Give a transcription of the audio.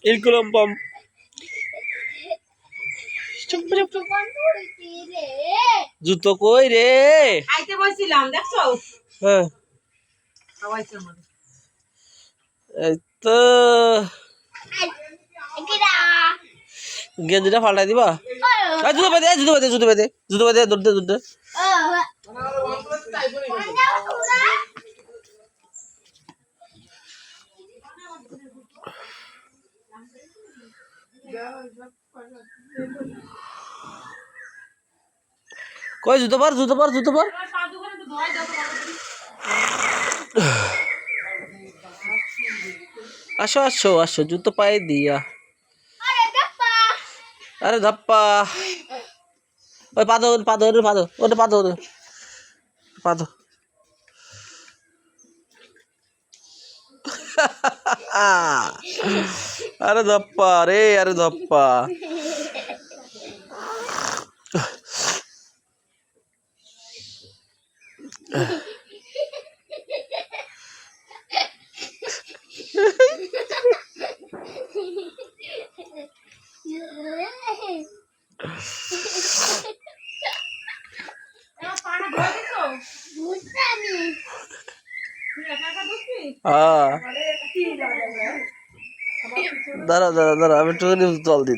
ইলকুলম পাম জুতো কই রে আইতে বলছিলাম দেখছো হ্যাঁ খাওয়াইছে আমাদের এই তো গেঞ্জিটা পাল্টাই দিবা জুতো বেঁধে জুতো বেঁধে জুতো বেঁধে জুতো বেঁধে দৌড়তে দৌড়তে কই জুতো পর জুতো পর জুতো পর আসো আসো আসো জুতো পায়ে দিয়া আরে ধাপ্পা ওই পাদো পাদো পাদো ওটা পাদো পাদো আরে ধাপ্পা রে আরে ধাপ্পা দাঁড়া দাঁড়া দাঁড়া আমি একটু জল দিই